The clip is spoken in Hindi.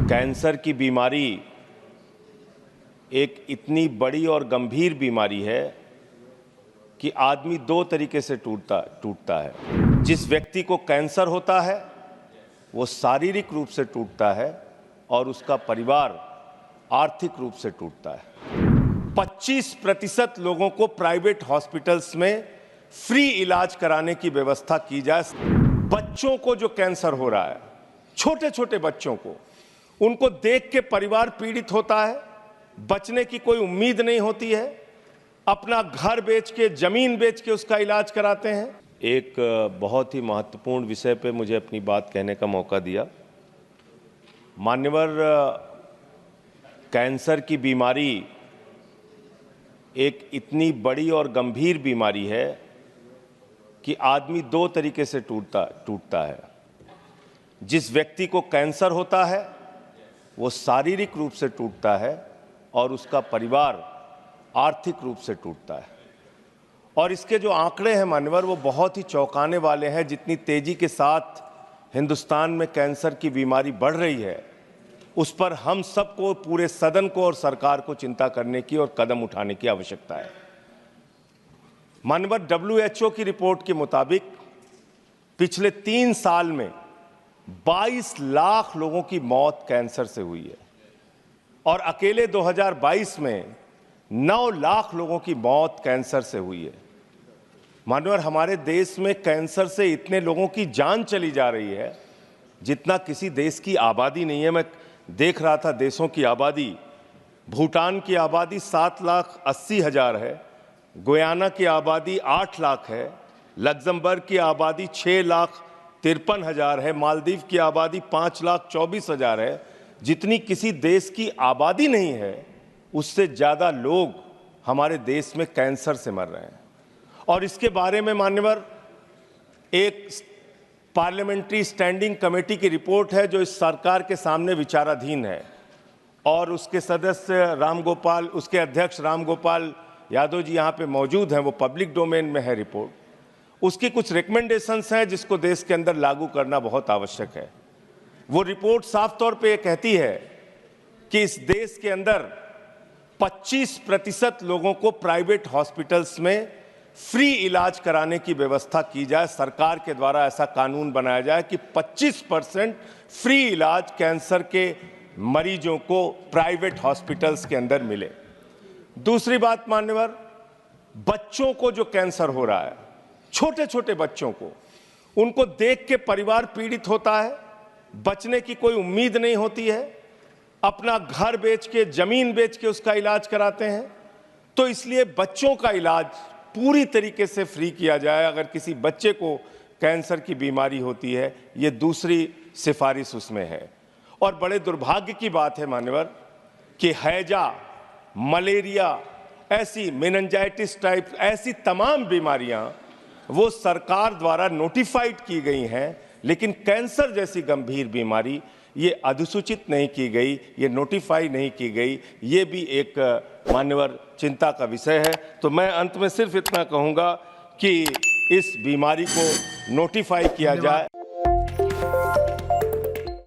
कैंसर की बीमारी एक इतनी बड़ी और गंभीर बीमारी है कि आदमी दो तरीके से टूटता है। जिस व्यक्ति को कैंसर होता है वो शारीरिक रूप से टूटता है और उसका परिवार आर्थिक रूप से टूटता है। 25% लोगों को प्राइवेट हॉस्पिटल्स में फ्री इलाज कराने की व्यवस्था की जाए। बच्चों को जो कैंसर हो रहा है, छोटे छोटे बच्चों को, उनको देख के परिवार पीड़ित होता है, बचने की कोई उम्मीद नहीं होती है, अपना घर बेच के, जमीन बेच के उसका इलाज कराते हैं। एक बहुत ही महत्वपूर्ण विषय पे मुझे अपनी बात कहने का मौका दिया। मान्यवर, कैंसर की बीमारी एक इतनी बड़ी और गंभीर बीमारी है कि आदमी दो तरीके से टूटता है। जिस व्यक्ति को कैंसर होता है वो शारीरिक रूप से टूटता है और उसका परिवार आर्थिक रूप से टूटता है। और इसके जो आंकड़े हैं मान्यवर, वो बहुत ही चौंकाने वाले हैं। जितनी तेजी के साथ हिंदुस्तान में कैंसर की बीमारी बढ़ रही है, उस पर हम सबको, पूरे सदन को और सरकार को चिंता करने की और कदम उठाने की आवश्यकता है। मान्यवर, WHO की रिपोर्ट के मुताबिक पिछले 3 साल में 22 लाख लोगों की मौत कैंसर से हुई है और अकेले 2022 में 9 लाख लोगों की मौत कैंसर से हुई है। मानवर, हमारे देश में कैंसर से इतने लोगों की जान चली जा रही है जितना किसी देश की आबादी नहीं है। मैं देख रहा था देशों की आबादी, भूटान की आबादी 7,80,000 है, गुयाना की आबादी 8 लाख है, लग्जमबर्ग की आबादी 6,53,000 है, मालदीव की आबादी 5,24,000 है। जितनी किसी देश की आबादी नहीं है, उससे ज़्यादा लोग हमारे देश में कैंसर से मर रहे हैं। और इसके बारे में मान्यवर, एक पार्लियामेंट्री स्टैंडिंग कमेटी की रिपोर्ट है जो इस सरकार के सामने विचाराधीन है और उसके सदस्य रामगोपाल, उसके अध्यक्ष रामगोपाल यादव जी यहाँ पे मौजूद हैं, वो पब्लिक डोमेन में है रिपोर्ट। उसकी कुछ रिकमेंडेशंस हैं जिसको देश के अंदर लागू करना बहुत आवश्यक है। वो रिपोर्ट साफ तौर पे ये कहती है कि इस देश के अंदर 25% लोगों को प्राइवेट हॉस्पिटल्स में फ्री इलाज कराने की व्यवस्था की जाए। सरकार के द्वारा ऐसा कानून बनाया जाए कि 25% फ्री इलाज कैंसर के मरीजों को प्राइवेट हॉस्पिटल्स के अंदर मिले। दूसरी बात मान्यवर, बच्चों को जो कैंसर हो रहा है, छोटे छोटे बच्चों को, उनको देख के परिवार पीड़ित होता है, बचने की कोई उम्मीद नहीं होती है, अपना घर बेच के, जमीन बेच के उसका इलाज कराते हैं। तो इसलिए बच्चों का इलाज पूरी तरीके से फ्री किया जाए। अगर किसी बच्चे को कैंसर की बीमारी होती है, ये दूसरी सिफारिश उसमें है। और बड़े दुर्भाग्य की बात है मान्यवर कि हैजा, मलेरिया, ऐसी मेनिंजाइटिस टाइप ऐसी तमाम बीमारियां वो सरकार द्वारा नोटिफाइड की गई हैं, लेकिन कैंसर जैसी गंभीर बीमारी ये अधिसूचित नहीं की गई, ये नोटिफाई नहीं की गई। ये भी एक मान्यवर चिंता का विषय है। तो मैं अंत में सिर्फ इतना कहूँगा कि इस बीमारी को नोटिफाई किया जाए।